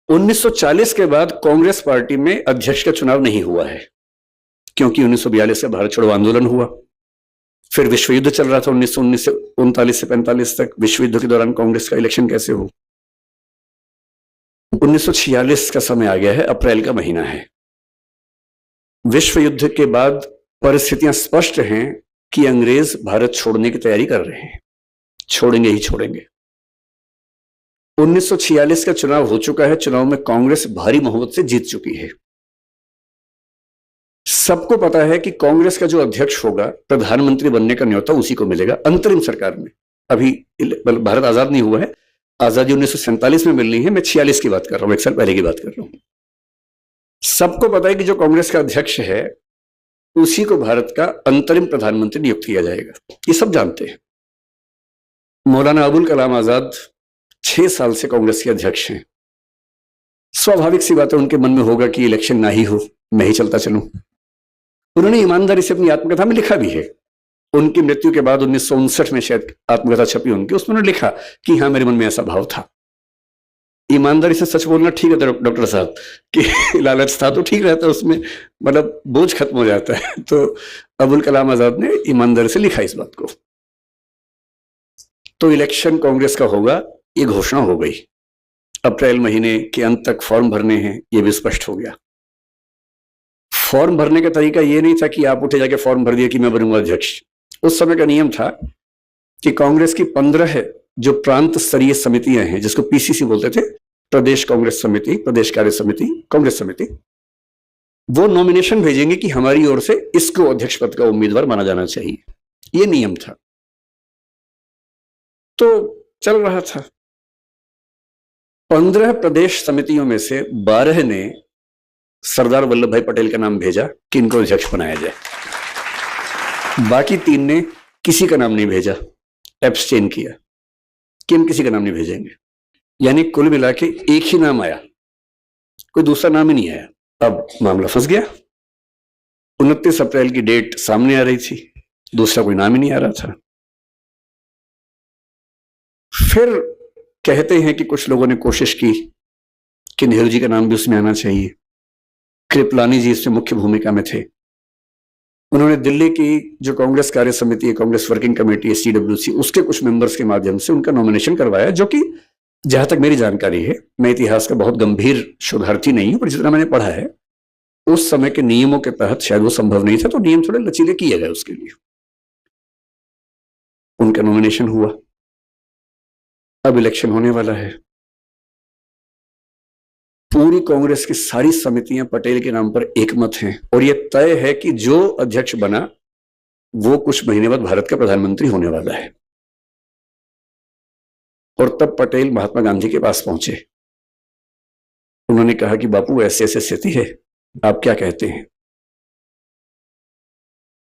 1940 के बाद कांग्रेस पार्टी में अध्यक्ष का चुनाव नहीं हुआ है, क्योंकि 1942 से भारत छोड़ो आंदोलन हुआ। फिर विश्व युद्ध चल रहा था 1919 से 39 से 45 तक। विश्व युद्ध के दौरान कांग्रेस का इलेक्शन कैसे हो? 1946 का समय आ गया है, अप्रैल का महीना है। विश्व युद्ध के बाद परिस्थितियां स्पष्ट हैं कि अंग्रेज भारत छोड़ने की तैयारी कर रहे हैं, छोड़ेंगे ही छोड़ेंगे। 1946 का चुनाव हो चुका है, चुनाव में कांग्रेस भारी बहुमत से जीत चुकी है। सबको पता है कि कांग्रेस का जो अध्यक्ष होगा, प्रधानमंत्री बनने का न्योता उसी को मिलेगा अंतरिम सरकार में। अभी भारत आजाद नहीं हुआ है, आजादी 1947 में मिलनी है। मैं 46 की बात कर रहा हूं, एक साल पहले की बात कर रहा हूं। सबको पता है कि जो कांग्रेस का अध्यक्ष है उसी को भारत का अंतरिम प्रधानमंत्री नियुक्त किया जाएगा, ये सब जानते हैं। मौलाना अबुल कलाम आजाद 6 साल से कांग्रेस के अध्यक्ष हैं। स्वाभाविक सी बात है, उनके मन में होगा कि इलेक्शन ना ही हो, मैं ही चलता चलूं। उन्होंने ईमानदारी से अपनी आत्मकथा में लिखा भी है। उनकी मृत्यु के बाद 1959 में शायद आत्मकथा छपी उनकी, उसमें उन्होंने लिखा कि हाँ, मेरे मन में ऐसा भाव था। ईमानदारी से सच बोलना ठीक है डॉक्टर साहब, कि लालच था तो ठीक रहता है, उसमें मतलब बोझ खत्म हो जाता है। तो अबुल कलाम आजाद ने ईमानदारी से लिखा इस बात को। तो इलेक्शन कांग्रेस का होगा, ये घोषणा हो गई। अप्रैल महीने के अंत तक फॉर्म भरने हैं, ये भी स्पष्ट हो गया। फॉर्म भरने का तरीका ये नहीं था कि आप उठे जाके फॉर्म भर दिए कि मैं बनूंगा अध्यक्ष। उस समय का नियम था कि कांग्रेस की 15 जो प्रांत स्तरीय समितियां हैं, जिसको पीसीसी बोलते थे, प्रदेश कांग्रेस समिति, प्रदेश कार्य समिति, कांग्रेस समिति, वो नॉमिनेशन भेजेंगे कि हमारी ओर से इसको अध्यक्ष पद का उम्मीदवार माना जाना चाहिए। ये नियम था। तो चल रहा था। 15 प्रदेश समितियों में से 12 ने सरदार वल्लभ भाई पटेल का नाम भेजा कि इनको अध्यक्ष बनाया जाए। बाकी 3 ने किसी का नाम नहीं भेजा, एब्सटेन किया कि हम किसी का नाम नहीं भेजेंगे। यानी कुल मिला के एक ही नाम आया, कोई दूसरा नाम ही नहीं आया। अब मामला फंस गया। 29 अप्रैल की डेट सामने आ रही थी, दूसरा कोई नाम ही नहीं आ रहा था। फिर कहते हैं कि कुछ लोगों ने कोशिश की कि नेहरू जी का नाम भी उसमें आना चाहिए। कृपलानी जी इसमें मुख्य भूमिका में थे। उन्होंने दिल्ली की जो कांग्रेस कार्य समिति है, कांग्रेस वर्किंग कमेटी है, CWC, उसके कुछ मेंबर्स के माध्यम से उनका नॉमिनेशन करवाया, जो कि जहां तक मेरी जानकारी है, मैं इतिहास का बहुत गंभीर शोधार्थी नहीं हूं, पर जितना मैंने पढ़ा है उस समय के नियमों के तहत शायद वो संभव नहीं था, तो नियम थोड़े लचीले किए गए उसके लिए। उनका नॉमिनेशन हुआ। अब इलेक्शन होने वाला है। पूरी कांग्रेस की सारी समितियां पटेल के नाम पर एकमत हैं और यह तय है कि जो अध्यक्ष बना वो कुछ महीने बाद भारत का प्रधानमंत्री होने वाला है। और तब पटेल महात्मा गांधी के पास पहुंचे। उन्होंने कहा कि बापू, ऐसे ऐसे स्थिति है, आप क्या कहते हैं?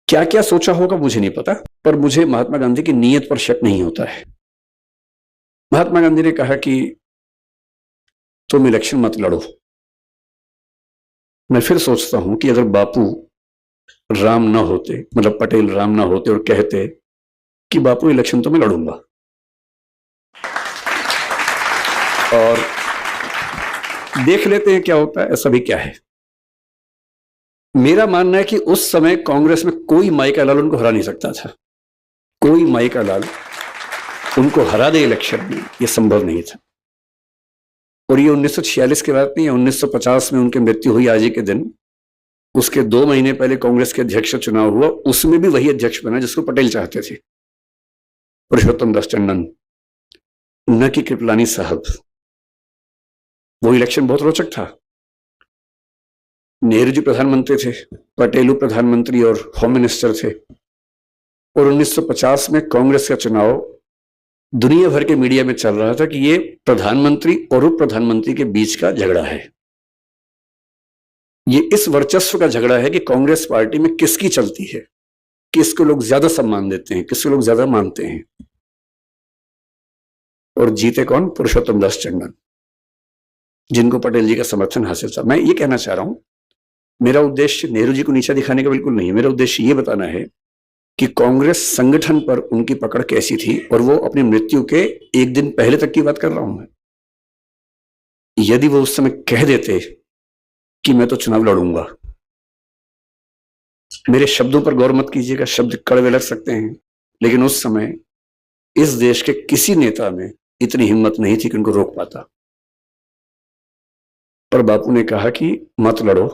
क्या क्या सोचा होगा मुझे नहीं पता, पर मुझे महात्मा गांधी की नीयत पर शक नहीं होता है। महात्मा गांधी ने कहा कि तुम इलेक्शन मत लड़ो। मैं फिर सोचता हूं कि अगर बापू राम ना होते, मतलब पटेल राम ना होते और कहते कि बापू इलेक्शन तो मैं लड़ूंगा, और देख लेते हैं क्या होता है, ऐसा भी क्या है। मेरा मानना है कि उस समय कांग्रेस में कोई माई का लाल उनको हरा नहीं सकता था। कोई माई का लाल उनको हरा दे इलेक्शन में, यह संभव नहीं था। और ये 1946 की बात नहीं है, 1950 में उनकी मृत्यु हुई आज ही के दिन। उसके 2 महीने पहले कांग्रेस के अध्यक्ष का चुनाव हुआ, उसमें भी वही अध्यक्ष बना जिसको पटेल चाहते थे, पुरुषोत्तम दास टंडन, न कि कृपलानी साहब। वो इलेक्शन बहुत रोचक था। नेहरू जी प्रधानमंत्री थे, पटेल उप प्रधानमंत्री और होम मिनिस्टर थे। और 1950 में कांग्रेस का चुनाव दुनिया भर के मीडिया में चल रहा था कि ये प्रधानमंत्री और उप प्रधानमंत्री के बीच का झगड़ा है। ये इस वर्चस्व का झगड़ा है कि कांग्रेस पार्टी में किसकी चलती है, किसको लोग ज्यादा सम्मान देते हैं, किसको लोग ज्यादा मानते हैं। और जीते कौन? पुरुषोत्तम दास टंडन, जिनको पटेल जी का समर्थन हासिल था। मैं ये कहना चाह रहा हूं, मेरा उद्देश्य नेहरू जी को नीचा दिखाने का बिल्कुल नहीं है। मेरा उद्देश्य ये बताना है कि कांग्रेस संगठन पर उनकी पकड़ कैसी थी, और वो अपनी मृत्यु के 1 दिन पहले तक की बात कर रहा हूं मैं। यदि वो उस समय कह देते कि मैं तो चुनाव लड़ूंगा, मेरे शब्दों पर गौर मत कीजिएगा, शब्द कड़वे लग सकते हैं, लेकिन उस समय इस देश के किसी नेता में इतनी हिम्मत नहीं थी कि उनको रोक पाता। पर बापू ने कहा कि मत लड़ो।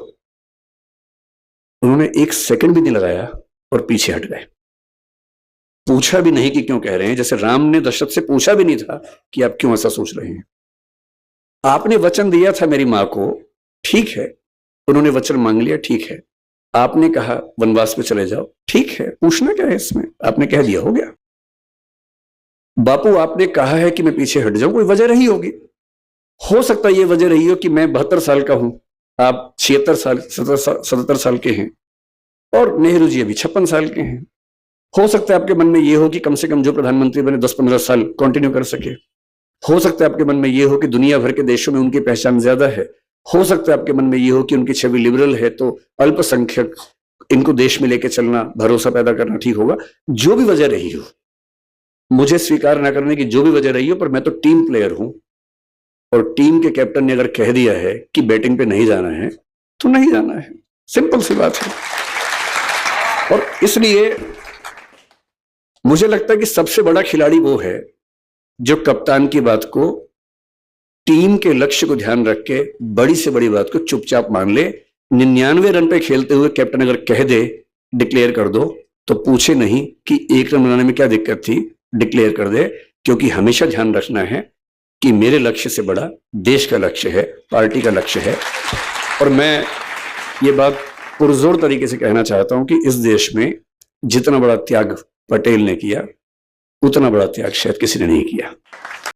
उन्होंने एक सेकंड भी नहीं लगाया और पीछे हट गए। पूछा भी नहीं कि क्यों कह रहे हैं, जैसे राम ने दशरथ से पूछा भी नहीं था कि आप क्यों ऐसा सोच रहे हैं। आपने वचन दिया था मेरी मां को, ठीक है, उन्होंने वचन मांग लिया, ठीक है। आपने कहा वनवास पे चले जाओ, ठीक है, पूछना क्या है इसमें, आपने कह दिया, हो गया। बापू आपने कहा है कि मैं पीछे हट जाऊं, कोई वजह रही होगी, हो सकता है ये वजह रही हो कि मैं 72 साल का हूं, आप 76 साल 77 साल के हैं, और नेहरू जी अभी 56 साल के हैं। हो सकता है आपके मन में ये हो कि कम से कम जो प्रधानमंत्री बने 10-15 साल कंटिन्यू कर सके। हो सकता है आपके मन में ये हो कि दुनिया भर के देशों में उनकी पहचान ज्यादा है। हो सकता है आपके मन में ये हो कि उनकी छवि लिबरल है, तो अल्पसंख्यक इनको देश में लेके चलना, भरोसा पैदा करना ठीक होगा। जो भी वजह रही हो, मुझे स्वीकार ना करने की जो भी वजह रही हो, पर मैं तो टीम प्लेयर हूं, और टीम के कैप्टन ने अगर कह दिया है कि बैटिंग पे नहीं जाना है तो नहीं जाना है, सिंपल सी बात है। और इसलिए मुझे लगता है कि सबसे बड़ा खिलाड़ी वो है जो कप्तान की बात को, टीम के लक्ष्य को ध्यान रख के बड़ी से बड़ी बात को चुपचाप मान ले। 99 रन पे खेलते हुए कैप्टन अगर कह दे डिक्लेयर कर दो, तो पूछे नहीं कि 1 रन बनाने में क्या दिक्कत थी, डिक्लेयर कर दे। क्योंकि हमेशा ध्यान रखना है कि मेरे लक्ष्य से बड़ा देश का लक्ष्य है, पार्टी का लक्ष्य है। और मैं ये बात पुरजोर तरीके से कहना चाहता हूं कि इस देश में जितना बड़ा त्याग पटेल ने किया, उतना बड़ा त्याग शायद किसी ने नहीं किया।